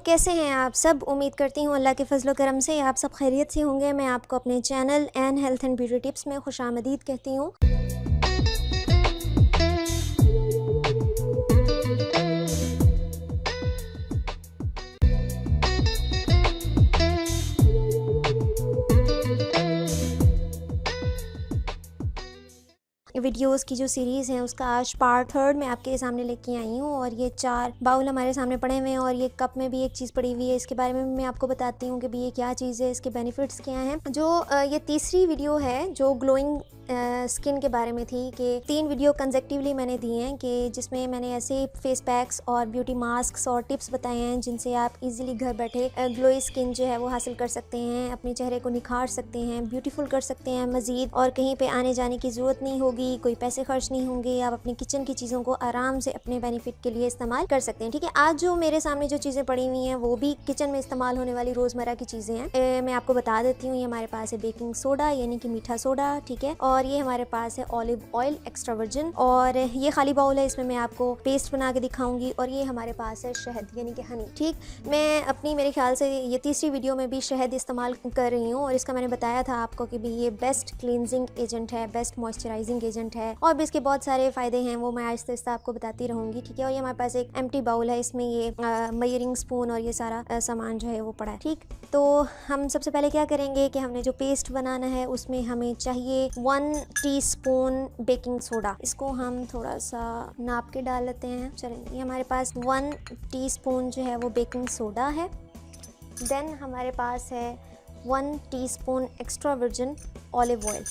कैसे हैं आप सब? उम्मीद करती हूँ अल्लाह के फजल करम से आप सब खैरियत से होंगे। मैं आपको अपने channel N health and beauty tips में खुशामदीद कहती हूँ। वीडियोस की जो सीरीज़ है उसका आज पार्ट 3 मैं आपके सामने लेके आई हूँ और ये 4 बाउल हमारे सामने पड़े हुए हैं और ये कप में भी एक चीज़ पड़ी हुई है। इसके बारे में मैं आपको बताती हूँ कि भी ये क्या चीज़ है, इसके बेनिफिट्स क्या हैं। जो ये तीसरी वीडियो है जो ग्लोइंग स्किन के बारे में थी कि 3 वीडियो कंसेक्टिवली मैंने दिए हैं कि जिसमें मैंने ऐसे फेस पैक्स और ब्यूटी मास्क और टिप्स बताए हैं जिनसे आप इजीली घर बैठे ग्लोई स्किन जो है वो हासिल कर सकते हैं, अपने चेहरे को निखार सकते हैं, ब्यूटीफुल कर सकते हैं मज़ीद, और कहीं पे आने जाने की ज़रूरत नहीं होगी, कोई पैसे खर्च नहीं होंगे। आप अपनी किचन की चीज़ों को आराम से अपने बेनिफिट के लिए इस्तेमाल कर सकते हैं। ठीक है, आज जो मेरे सामने जो चीज़ें पड़ी हुई हैं वो भी किचन में इस्तेमाल होने वाली रोज़मर्रा की चीज़ें हैं। मैं आपको बता देती हूँ। ये हमारे पास है बेकिंग सोडा यानी कि मीठा सोडा, ठीक है, और ये हमारे पास है ऑलिव ऑयल एक्स्ट्रा वर्जिन, और ये खाली बाउल है, इसमें मैं आपको पेस्ट बना के दिखाऊंगी, और ये हमारे पास है शहद यानी कि हनी। ठीक, मैं अपनी मेरे ख्याल से ये तीसरी वीडियो में भी शहद इस्तेमाल कर रही हूँ और इसका मैंने बताया था आपको कि भी ये बेस्ट क्लींजिंग एजेंट है, बेस्ट मॉइस्चराइजिंग एजेंट है, और भी इसके बहुत सारे फायदे हैं वो मैं आहिस्ता आहिस्ता आपको बताती रहूंगी। ठीक है, और ये हमारे पास एक एम्प्टी बाउल है, इसमें ये मेजरिंग स्पून और ये सारा सामान जो है वो पड़ा है। ठीक, तो हम सबसे पहले क्या करेंगे कि हमने जो पेस्ट बनाना है उसमें हमें चाहिए 1 टीस्पून बेकिंग सोडा। इसको हम थोड़ा सा नाप के डाल लेते हैं। चलें, ये हमारे पास 1 टीस्पून जो है वो बेकिंग सोडा है। देन हमारे पास है 1 teaspoon extra virgin olive oil.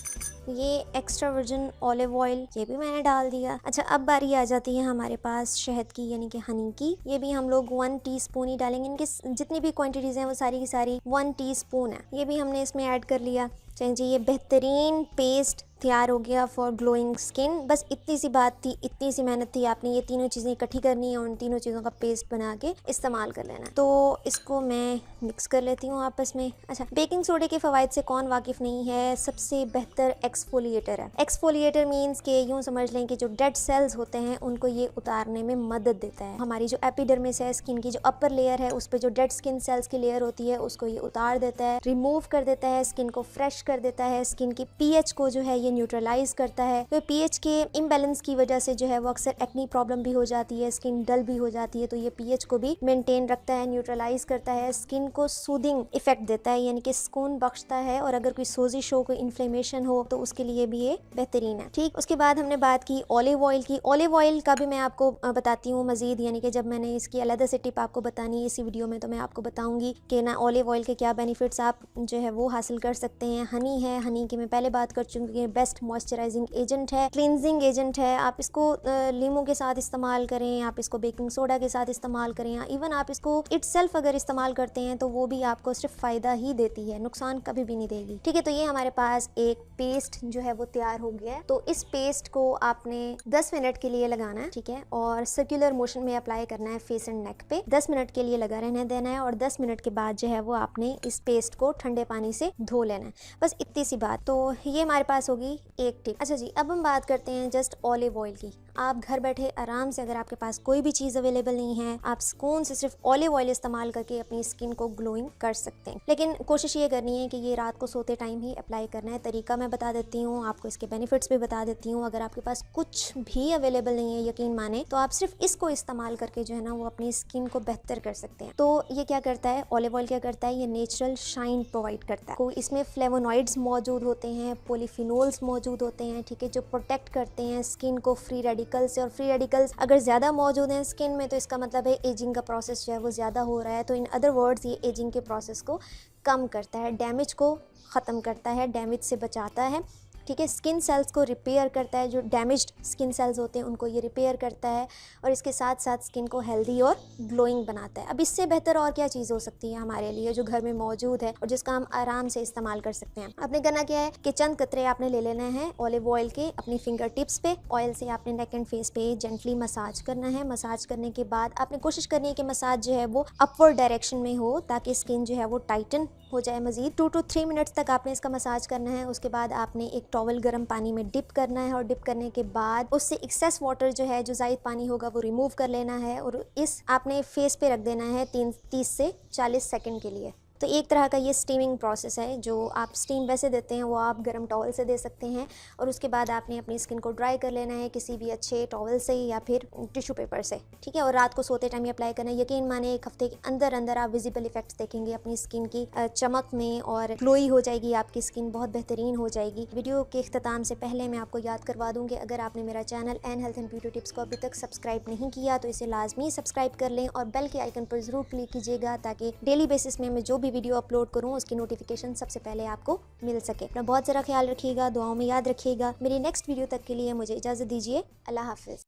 ये एक्स्ट्रा वर्जिन ऑलिव ऑयल ये भी मैंने डाल दिया। अच्छा, अब बारी आ जाती है हमारे पास शहद की यानी कि हनी की। ये भी हम लोग 1 टीस्पून ही डालेंगे। इनकी जितनी भी क्वांटिटीज़ हैं वो सारी की सारी 1 टीस्पून है। ये भी हमने इसमें ऐड कर लिया। चलिए जी, ये बेहतरीन पेस्ट तैयार हो गया फॉर ग्लोइंग स्किन। बस इतनी सी बात थी, इतनी सी मेहनत थी। आपने ये तीनों चीज़ें इकट्ठी करनी है और उन तीनों चीज़ों का पेस्ट बना के इस्तेमाल कर लेना है। तो इसको मैं मिक्स कर लेती हूँ आपस में। अच्छा, बेकिंग सोडे के फ़वाइद से कौन वाकिफ़ नहीं है? सबसे बेहतर एक्सफोलिएटर है। एक्सफोलिएटर मीन्स के यूँ समझ लें कि जो डेड सेल्स होते हैं उनको ये उतारने में मदद देता है। हमारी जो एपिडर्मिस है, स्किन की जो अपर लेयर है, उस पर जो डेड स्किन सेल्स की लेयर होती है उसको ये उतार देता है, रिमूव कर देता है, स्किन को फ्रेश कर देता है, स्किन की पीएच को जो है ये न्यूट्रलाइज करता है। तो पीएच के इम्बैलेंस की वजह से जो है वो अक्सर एक्नी प्रॉब्लम भी हो जाती है, स्किन डल भी हो जाती है। तो ये पीएच को भी मेंटेन रखता है, न्यूट्रलाइज करता है, स्किन को सूदिंग इफेक्ट देता है यानी कि सुकून बख्शता है, और अगर कोई सोजिश हो, कोई इन्फ्लेमेशन हो तो उसके लिए भी ये बेहतरीन है। ठीक, उसके बाद हमने बात की ऑलिव ऑयल की। ऑलिव ऑयल का भी मैं आपको बताती हूँ मजीद, यानी कि जब मैंने इसकी अलग से टिप आपको बतानी है इसी वीडियो में तो मैं आपको बताऊंगी कि ना ऑलिव ऑयल के क्या बेनिफिट्स आप जो है वो हासिल कर सकते हैं। हनी है, हनी की मैं पहले बात कर चुकी हूँ, बेस्ट मॉइस्चराइजिंग एजेंट है, क्लींजिंग एजेंट है। आप इसको लीमू के साथ इस्तेमाल करें, आप इसको बेकिंग सोडा के साथ इस्तेमाल करें, या इवन आप इसको इटसेल्फ अगर इस्तेमाल करते हैं तो वो भी आपको सिर्फ फायदा ही देती है, नुकसान कभी भी नहीं देगी। ठीक है, तो ये हमारे पास एक पेस्ट जो है वो तैयार हो गया है। तो इस पेस्ट को आपने 10 मिनट के लिए लगाना है, ठीक है, और सर्कुलर मोशन में अप्लाई करना है फेस एंड नेक पे। 10 मिनट के लिए लगा रहने देना है और 10 मिनट के बाद जो है वो आपने इस पेस्ट को ठंडे पानी से धो लेना है। बस इतनी सी बात। तो ये हमारे पास होगी एक टिप। अच्छा जी, अब हम बात करते हैं जस्ट ऑलिव ऑयल की। आप घर बैठे आराम से, अगर आपके पास कोई भी चीज़ अवेलेबल नहीं है, आप सुकून से सिर्फ ऑलिव ऑयल इस्तेमाल करके अपनी स्किन को ग्लोइंग कर सकते हैं। लेकिन कोशिश ये करनी है कि ये रात को सोते टाइम ही अप्लाई करना है। तरीका मैं बता देती हूँ आपको, इसके बेनिफिट्स भी बता देती हूँ। अगर आपके पास कुछ भी अवेलेबल नहीं है, यकीन माने, तो आप सिर्फ इसको इस्तेमाल करके जो है ना वो अपनी स्किन को बेहतर कर सकते हैं। तो ये क्या करता है, ऑलिव ऑयल क्या करता है, ये नेचुरल शाइन प्रोवाइड करता है। इसमें फ्लेवोनॉइड्स मौजूद होते हैं, पॉलीफिनोल्स मौजूद होते हैं, ठीक है, जो प्रोटेक्ट करते हैं स्किन को फ्री रेडिकल से। और फ्री रेडिकल्स अगर ज़्यादा मौजूद हैं स्किन में तो इसका मतलब है एजिंग का प्रोसेस जो है वो ज़्यादा हो रहा है। तो इन अदर वर्ड्स ये एजिंग के प्रोसेस को कम करता है, डैमेज को ख़त्म करता है, डैमेज से बचाता है। ठीक है, स्किन सेल्स को रिपेयर करता है, जो डैमेज्ड स्किन सेल्स होते हैं उनको ये रिपेयर करता है, और इसके साथ साथ स्किन को हेल्दी और ग्लोइंग बनाता है। अब इससे बेहतर और क्या चीज़ हो सकती है हमारे लिए जो घर में मौजूद है और जिसका हम आराम से इस्तेमाल कर सकते हैं। आपने करना क्या है कि चंद कतरे आपने ले लेना है ऑलिव ऑयल के अपनी फिंगर टिप्स पे। ऑयल से आपने नेक एंड फेस पे जेंटली मसाज करना है। मसाज करने के बाद आपने कोशिश करनी है कि मसाज जो है वो अपवर्ड डायरेक्शन में हो ताकि स्किन जो है वो टाइटन हो जाए मज़ीद। 2 to 3 मिनट्स तक आपने इसका मसाज करना है। उसके बाद आपने एक टॉवल गर्म पानी में डिप करना है और डिप करने के बाद उससे एक्सेस वाटर जो है, जो ज़ायद पानी होगा वो रिमूव कर लेना है और इस आपने फेस पे रख देना है 30 से 40 सेकंड के लिए। तो एक तरह का ये स्टीमिंग प्रोसेस है। जो आप स्टीम वैसे देते हैं वो आप गर्म टॉवल से दे सकते हैं और उसके बाद आपने अपनी स्किन को ड्राई कर लेना है किसी भी अच्छे टॉवल से या फिर टिश्यू पेपर से, ठीक है। और रात को सोते टाइम अप्लाई करना है। यकीन माने 1 हफ्ते के अंदर अंदर आप विजिबल इफेक्ट्स देखेंगे अपनी स्किन की चमक में और ग्लोई हो जाएगी आपकी स्किन, बहुत बेहतरीन हो जाएगी। वीडियो के इख्तिताम से पहले मैं आपको याद करवा दूँ कि अगर आपने मेरा channel N health and beauty tips को अभी तक सब्सक्राइब नहीं किया तो इसे लाजमी सब्सक्राइब कर लें और बेल के आइकन पर ज़रूर क्लिक कीजिएगा ताकि डेली बेसिस में मैं जो भी वीडियो अपलोड करूँ उसकी नोटिफिकेशन सबसे पहले आपको मिल सके। अपना बहुत ज़रा ख्याल रखिएगा, दुआओं में याद रखिएगा। मेरी नेक्स्ट वीडियो तक के लिए मुझे इजाज़त दीजिए। अल्लाह हाफिज़।